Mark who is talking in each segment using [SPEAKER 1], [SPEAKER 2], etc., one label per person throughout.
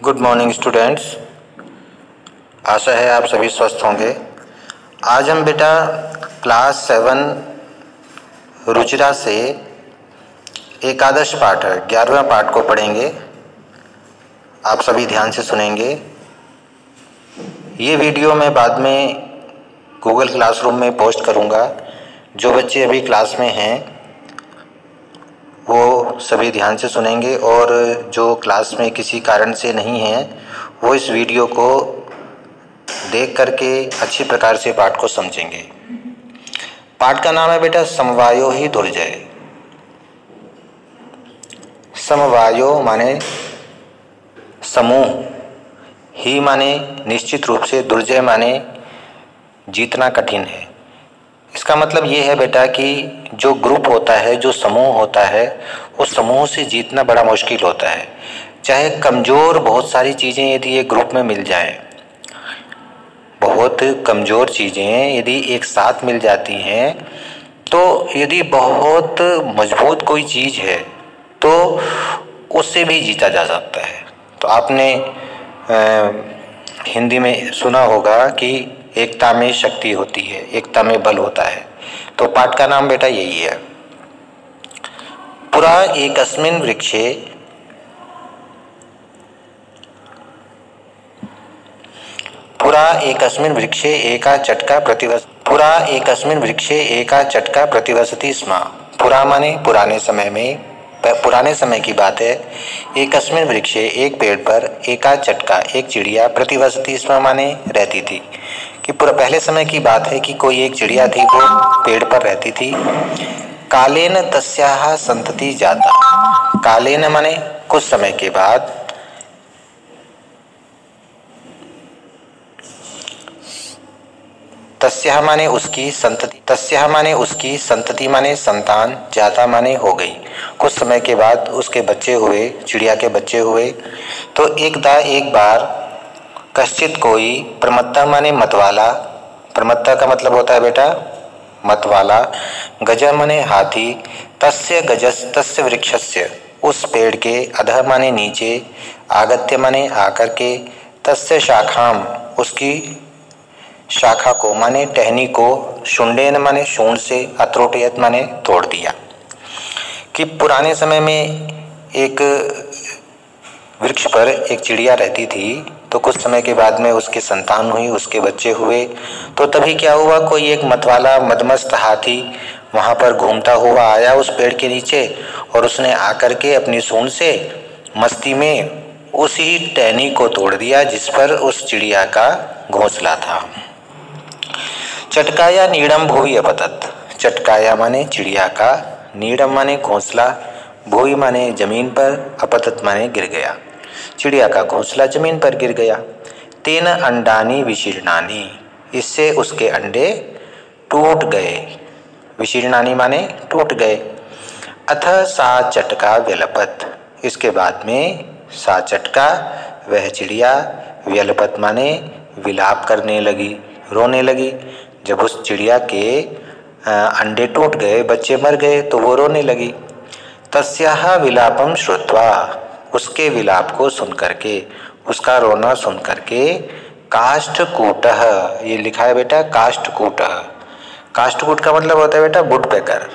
[SPEAKER 1] Good morning students. आशा है आप सभी स्वस्थ होंगे। आज हम बेटा क्लास 7 रुचिरा से एकादश पाठ 11वां पाठ को पढ़ेंगे। आप सभी ध्यान से सुनेंगे। ये वीडियो मैं बाद में गूगल क्लासरूम में पोस्ट करूँगा। जो बच्चे अभी क्लास में हैं वो सभी ध्यान से सुनेंगे और जो क्लास में किसी कारण से नहीं हैं वो इस वीडियो को देख करके अच्छी प्रकार से पाठ को समझेंगे। पाठ का नाम है बेटा समवायो ही दुर्जय। समवायो माने समूह, ही माने निश्चित रूप से, दुर्जय माने जीतना कठिन है। इसका मतलब ये है बेटा कि जो ग्रुप होता है, जो समूह होता है, उस समूह से जीतना बड़ा मुश्किल होता है। चाहे कमज़ोर बहुत सारी चीज़ें यदि एक ग्रुप में मिल जाएं, बहुत कमज़ोर चीज़ें यदि एक साथ मिल जाती हैं, तो यदि बहुत मजबूत कोई चीज़ है तो उससे भी जीता जा सकता है। तो आपने हिंदी में सुना होगा कि एकता में शक्ति होती है, एकता में बल होता है। तो पाठ का नाम बेटा यही है। पुरा एकस्मिन् वृक्षे एका चटका प्रतिवसति स्म। पुरा माने पुराने समय में, पुराने समय की बात है। एकस्मिन् वृक्षे एक पेड़ पर, एका चटका एक चिड़िया, प्रतिवसति स्म माने रहती थी। कि पूरा पहले समय की बात है कि कोई एक चिड़िया थी, वो पेड़ पर रहती थी। कालेन तस्याः संतति जाता। कालेन माने कुछ समय के बाद, तस्याः माने उसकी, संतति, तस्याः माने उसकी, संतति माने संतान, जाता माने हो गई। कुछ समय के बाद उसके बच्चे हुए, चिड़िया के बच्चे हुए। तो एक बार कश्चित कोई, प्रमत्ता माने मतवाला, प्रमत्ता का मतलब होता है बेटा मतवाला, गज माने हाथी, तस्य गजस तस्य वृक्षस्य उस पेड़ के, अधः माने नीचे, आगत्य माने आकर के, तस्य शाखाम उसकी शाखा को माने टहनी को, शुंडेन माने शूंड से, अत्रोटयत माने तोड़ दिया। कि पुराने समय में एक वृक्ष पर एक चिड़िया रहती थी। तो कुछ समय के बाद में उसके संतान हुई, उसके बच्चे हुए। तो तभी क्या हुआ, कोई एक मतवाला मदमस्त हाथी वहाँ पर घूमता हुआ आया उस पेड़ के नीचे, और उसने आकर के अपनी सूंड से मस्ती में उसी टहनी को तोड़ दिया जिस पर उस चिड़िया का घोंसला था। चटकाया नीड़म भुवि अपतत। चटकाया माने चिड़िया का, नीड़म माने घोंसला, भुवि माने जमीन पर, अपतत माने गिर गया। चिड़िया का घोंसला जमीन पर गिर गया। तेन अंडानी विशीर्णानी, इससे उसके अंडे टूट गए। विशीर्णानी माने टूट गए। अथ सा चटका व्यलपत, इसके बाद में सा चटका वह चिड़िया, व्यलपत माने विलाप करने लगी, रोने लगी। जब उस चिड़िया के अंडे टूट गए, बच्चे मर गए, तो वो रोने लगी। तस्याः विलापम श्रुत्वा, उसके विलाप को सुन करके, उसका रोना सुन करके, काष्ठकूटः, ये लिखा है बेटा काष्ठकूटः। काष्ठकूट का मतलब होता है बेटा वुड पेकर,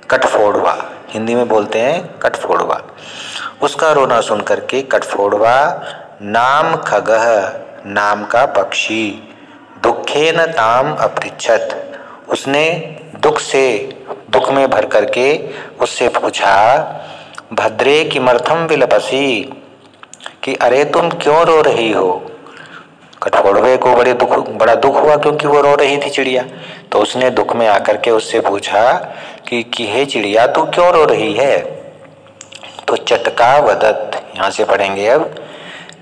[SPEAKER 1] कठफोड़वा, हिंदी में बोलते हैं कठफोड़वा। उसका रोना सुन करके कठफोड़वा, नाम खगः, नाम का पक्षी, दुखेन ताम अपृच्छत, उसने दुख में भर करके उससे पूछा, भद्रे किमर्थम विलपसी, कि अरे तुम क्यों रो रही हो। कठफोड़वे को बड़ा दुख हुआ क्योंकि वो रो रही थी चिड़िया। तो उसने दुख में आकर के उससे पूछा कि हे चिड़िया तू क्यों रो रही है। तो चटका वदत, यहाँ से पढ़ेंगे अब।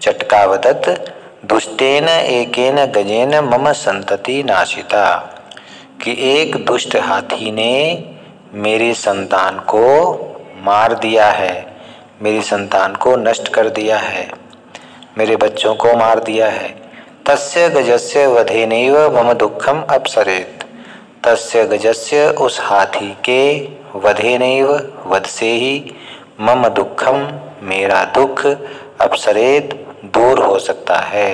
[SPEAKER 1] चटका वदत, दुष्टेन एकेन गजेन मम संतति नाशिता, कि एक दुष्ट हाथी ने मेरी संतान को मार दिया है, मेरी संतान को नष्ट कर दिया है, मेरे बच्चों को मार दिया है। तस्य गजस्य वधेनैव मम दुःखम अपसरेत, तस्य गजस्य उस हाथी के, वधेनैव वध से ही, मम दुःखम मेरा दुख, अवसरेत दूर हो सकता है,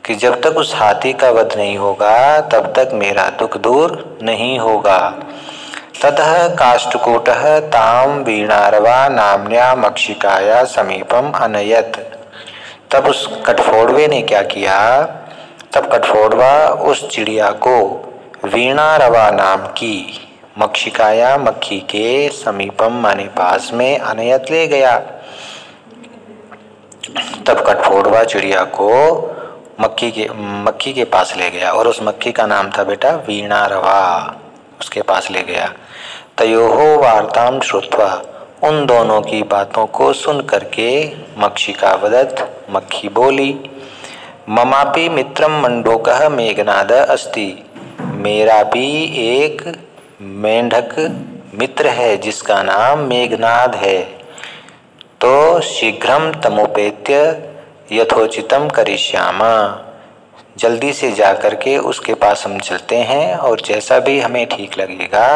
[SPEAKER 1] कि जब तक उस हाथी का वध नहीं होगा तब तक मेरा दुख दूर नहीं होगा। ततः काष्ठकूटः ताम वीणारवा नाम्न्या मक्षिकाया समीपम अनयत। तब उस कठफोड़वे ने क्या किया, तब कठफोड़वा उस चिड़िया को वीणारवा नाम की मक्षिकाया मक्खी के समीपम माने पास में अनयत ले गया। तब कठफोड़वा चिड़िया को मक्खी के पास ले गया और उस मक्खी का नाम था बेटा वीणारवा, उसके पास ले गया। तयोहो वार्ताम श्रुत्वा, उन दोनों की बातों को सुन करके मक्षिका वदत, मक्खी बोली, ममापि मित्रम मंडोकः मेघनाद अस्ति, मेरा भी एक मेंढक मित्र है जिसका नाम मेघनाद है। तो शीघ्रम तमुपेत्य यथोचितम करिष्यामा, जल्दी से जा करके उसके पास हम चलते हैं और जैसा भी हमें ठीक लगेगा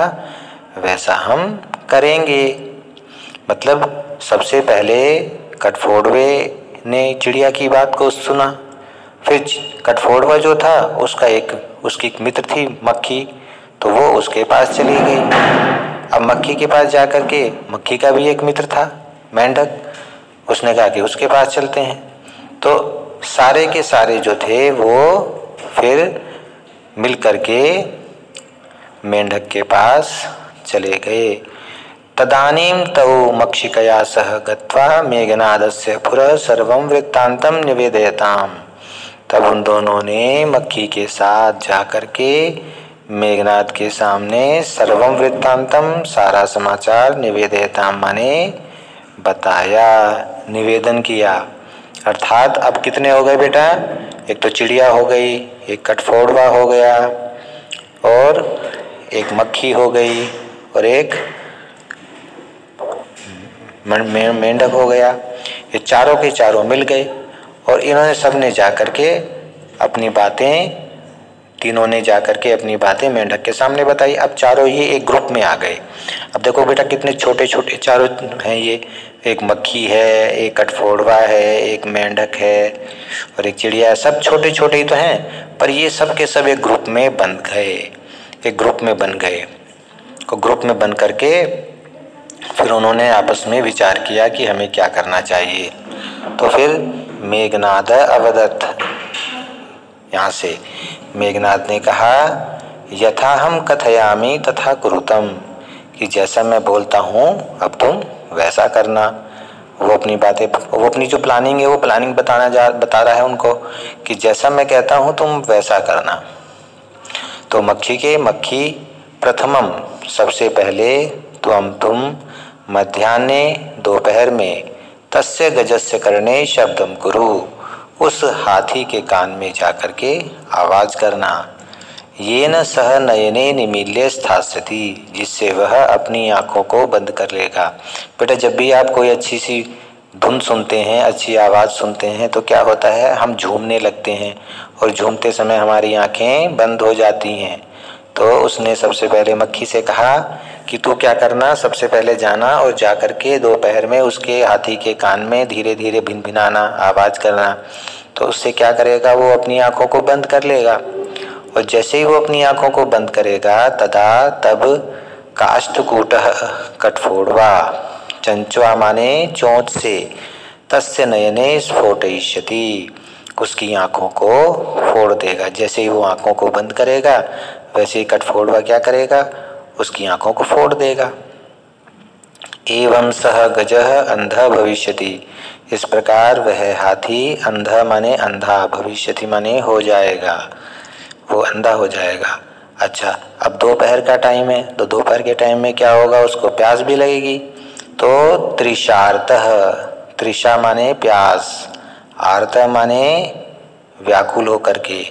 [SPEAKER 1] वैसा हम करेंगे। मतलब सबसे पहले कठफोड़वे ने चिड़िया की बात को सुना, फिर कठफोड़वा जो था उसकी एक मित्र थी मक्खी, तो वो उसके पास चली गई। अब मक्खी के पास जा करके मक्खी का भी एक मित्र था मेंढक, उसने कहा कि उसके पास चलते हैं। तो सारे के सारे जो थे वो फिर मिल करके मेंढक के पास चले गए। तदानीं तौ मक्षिकया सह गत्वा मेघनादस्य पुरः सर्वं वृत्तान्तं निवेदयताम्। तब उन दोनों ने मक्खी के साथ जा करके मेघनाद के सामने सर्वं वृत्तांतम, सारा समाचार, निवेदयताम माने बताया, निवेदन किया। अर्थात अब कितने हो गए बेटा, एक तो चिड़िया हो गई, एक कठफोड़वा हो गया और एक मक्खी हो गई और एक मेंढक हो गया। ये चारों के चारों मिल गए और इन्होंने सबने जा करके अपनी बातें, तीनों ने जाकर के अपनी बातें मेंढक के सामने बताई। अब चारों ही एक ग्रुप में आ गए। अब देखो बेटा कितने छोटे छोटे चारों हैं ये, एक मक्खी है, एक कठफोड़वा है, एक मेंढक है और एक चिड़िया है। सब छोटे छोटे ही तो हैं, पर ये सब के सब एक ग्रुप में बन गए, एक ग्रुप में बन गए। तो ग्रुप में बन करके फिर उन्होंने आपस में विचार किया कि हमें क्या करना चाहिए। तो फिर मेघनाद अवदत्, यहाँ से मेघनाद ने कहा, यथा हम कथयामि तथा कुरुतम, कि जैसा मैं बोलता हूँ अब तुम वैसा करना। वो अपनी जो प्लानिंग है वो प्लानिंग बता रहा है उनको कि जैसा मैं कहता हूँ तुम वैसा करना। तो मक्खी प्रथमम, सबसे पहले, तुम मध्याह्ने, दोपहर में, तस्य गजस्य कर्णे शब्दम कुरु, उस हाथी के कान में जाकर के आवाज करना। ये न सह नयने निमील्य स्थास्यति, जिससे वह अपनी आंखों को बंद कर लेगा। बेटा जब भी आप कोई अच्छी सी धुन सुनते हैं, अच्छी आवाज़ सुनते हैं तो क्या होता है, हम झूमने लगते हैं और झूमते समय हमारी आंखें बंद हो जाती हैं। तो उसने सबसे पहले मक्खी से कहा कि तू क्या करना, सबसे पहले जाना और जा कर के दोपहर में उसके हाथी के कान में धीरे धीरे भिनभिनाना, आवाज़ करना। तो उससे क्या करेगा, वो अपनी आंखों को बंद कर लेगा और जैसे ही वो अपनी आंखों को बंद करेगा तब काष्ठकूटः, कठफोड़वा, चंचवा माने चोंच से, तस्य नयने स्फोटयिष्यति, उसकी आंखों को फोड़ देगा। जैसे ही वो आंखों को बंद करेगा वैसे ही कठफोड़वा क्या करेगा, उसकी आंखों को फोड़ देगा। एवं सह गजः अंधः भविष्यति, इस प्रकार वह हाथी अंधा माने अंधा, भविष्यति माने हो जाएगा, वो अंधा हो जाएगा। अच्छा, अब दोपहर का टाइम है तो दोपहर के टाइम में क्या होगा, उसको प्यास भी लगेगी। तो तृषार्तः, तृषा माने प्यास, आर्त माने व्याकुल होकर के,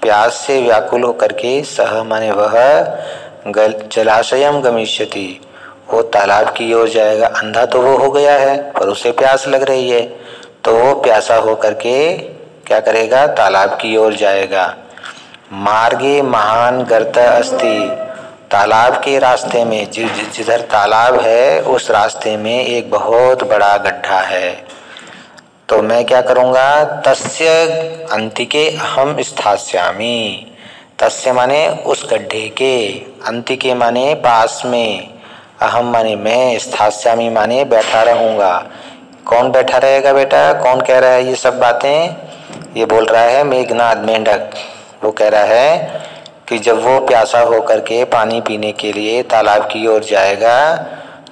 [SPEAKER 1] प्यास से व्याकुल होकर के, सह माने वह, जलाशयम गमिष्यति, वो तालाब की ओर जाएगा। अंधा तो वो हो गया है पर उसे प्यास लग रही है तो वो प्यासा होकर के क्या करेगा, तालाब की ओर जाएगा। मार्गे महान गर्त अस्ति, तालाब के रास्ते में, जिधर तालाब है उस रास्ते में एक बहुत बड़ा गड्ढा है। तो मैं क्या करूँगा, तस्य अंतिके अहम स्थास्यामि। तस्य माने उस गड्ढे के, अंतिके माने पास में, अहम माने मैं, स्थास्यामि माने बैठा रहूँगा। कौन बैठा रहेगा बेटा, कौन कह रहा है ये सब बातें? ये बोल रहा है मेघनाद, मेंढक। वो कह रहा है कि जब वो प्यासा होकर के पानी पीने के लिए तालाब की ओर जाएगा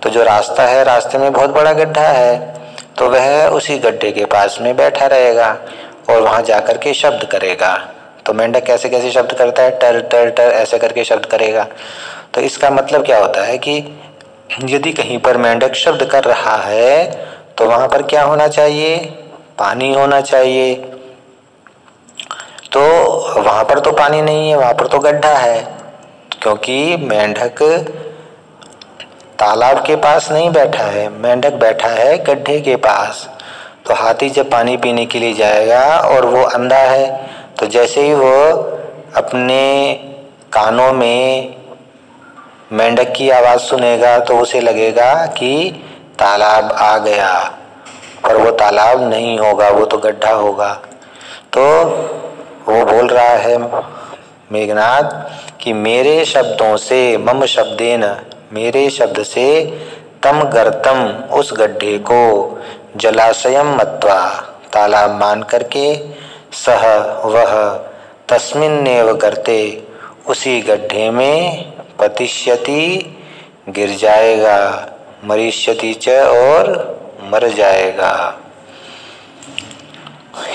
[SPEAKER 1] तो जो रास्ता है, रास्ते में बहुत बड़ा गड्ढा है, तो वह उसी गड्ढे के पास में बैठा रहेगा और वहाँ जाकर के शब्द करेगा। तो मेंढक कैसे कैसे शब्द करता है, टर टर टर ऐसे करके शब्द करेगा। तो इसका मतलब क्या होता है कि यदि कहीं पर मेंढक शब्द कर रहा है तो वहाँ पर क्या होना चाहिए, पानी होना चाहिए। तो वहाँ पर तो पानी नहीं है, वहाँ पर तो गड्ढा है, क्योंकि मेंढक तालाब के पास नहीं बैठा है, मेंढक बैठा है गड्ढे के पास। तो हाथी जब पानी पीने के लिए जाएगा और वो अंधा है, तो जैसे ही वो अपने कानों में मेंढक की आवाज़ सुनेगा तो उसे लगेगा कि तालाब आ गया, पर वो तालाब नहीं होगा, वो तो गड्ढा होगा। तो वो बोल रहा है मेघनाद कि मेरे शब्दों से, मम शब्देन, मेरे शब्द से, तम गर्तम, उस गड्ढे को, जलाशयम मत्वा, तालाब मान करके, सह वह, तस्मिन्नेव गर्ते, उसी गड्ढे में, पतिष्यति, गिर जाएगा, मरिष्यति च, और मर जाएगा।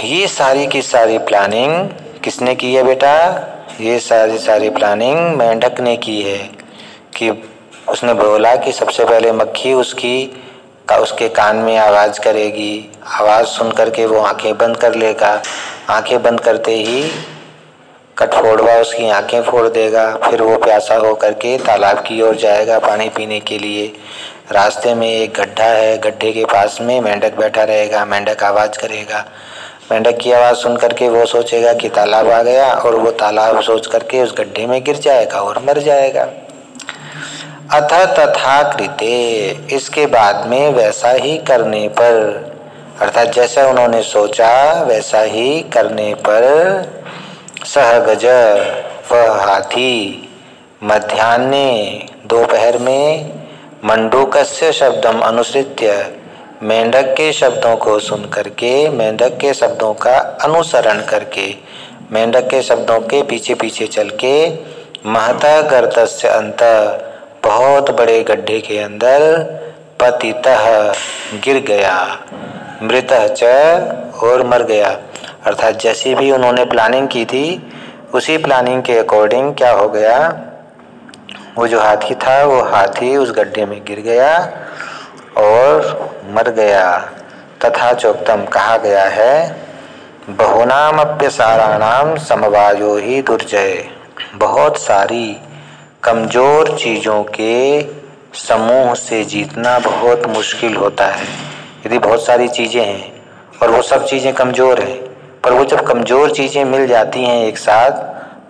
[SPEAKER 1] ये सारी की सारी प्लानिंग किसने की है बेटा? ये सारी प्लानिंग मेंढक ने की है। कि उसने बोला कि सबसे पहले मक्खी उसके कान में आवाज़ करेगी, आवाज़ सुन करके वो आंखें बंद कर लेगा, आंखें बंद करते ही कठफोड़वा उसकी आंखें फोड़ देगा। फिर वो प्यासा हो करके तालाब की ओर जाएगा पानी पीने के लिए। रास्ते में एक गड्ढा है, गड्ढे के पास में मेंढक बैठा रहेगा, मेंढक आवाज़ करेगा, मेंढक की आवाज़ सुन करके वो सोचेगा कि तालाब आ गया, और वो तालाब सोच करके उस गड्ढे में गिर जाएगा और मर जाएगा। अथ तथा कृते, इसके बाद में वैसा ही करने पर, अर्थात जैसा उन्होंने सोचा वैसा ही करने पर, सह गज, वह हाथी, मध्याह्ने, दोपहर में, मंडूकस्य शब्दम अनुसृत्य, मेंढक के शब्दों को सुन करके, मेंढक के शब्दों का अनुसरण करके, मेंढक के शब्दों के पीछे पीछे चल के, महतः गर्तस्य अंत, बहुत बड़े गड्ढे के अंदर, पतितः, गिर गया, मृतः च, और मर गया। अर्थात जैसी भी उन्होंने प्लानिंग की थी उसी प्लानिंग के अकॉर्डिंग क्या हो गया, वो जो हाथी था वो हाथी उस गड्ढे में गिर गया और मर गया। तथा चोक्तम, कहा गया है, बहुनामप्यसाराणाम समवायो ही दुर्जय, बहुत सारी कमज़ोर चीज़ों के समूह से जीतना बहुत मुश्किल होता है। यदि बहुत सारी चीज़ें हैं और वो सब चीज़ें कमज़ोर हैं, पर वो जब कमज़ोर चीज़ें मिल जाती हैं एक साथ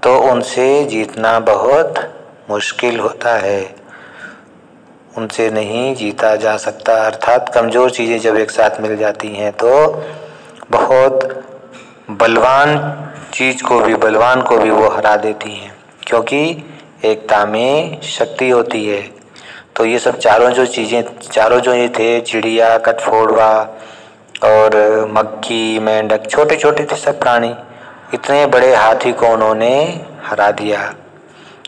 [SPEAKER 1] तो उनसे जीतना बहुत मुश्किल होता है, उनसे नहीं जीता जा सकता। अर्थात कमज़ोर चीज़ें जब एक साथ मिल जाती हैं तो बहुत बलवान चीज़ को भी, बलवान को भी वो हरा देती हैं, क्योंकि एकता में शक्ति होती है। तो ये सब चारों जो ये थे, चिड़िया, कठफोड़वा और मक्खी, मेंढक, छोटे छोटे थे सब प्राणी, इतने बड़े हाथी को उन्होंने हरा दिया।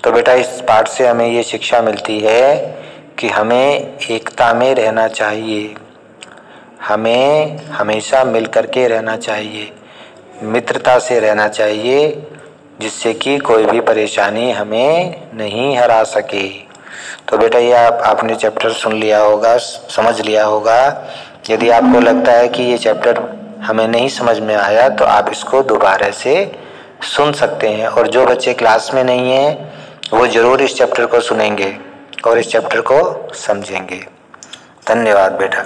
[SPEAKER 1] तो बेटा इस पाठ से हमें ये शिक्षा मिलती है कि हमें एकता में रहना चाहिए, हमें हमेशा मिल कर के रहना चाहिए, मित्रता से रहना चाहिए, जिससे कि कोई भी परेशानी हमें नहीं हरा सके। तो बेटा ये आपने चैप्टर सुन लिया होगा, समझ लिया होगा। यदि आपको लगता है कि ये चैप्टर हमें नहीं समझ में आया तो आप इसको दोबारा से सुन सकते हैं, और जो बच्चे क्लास में नहीं हैं वो ज़रूर इस चैप्टर को सुनेंगे और इस चैप्टर को समझेंगे। धन्यवाद बेटा।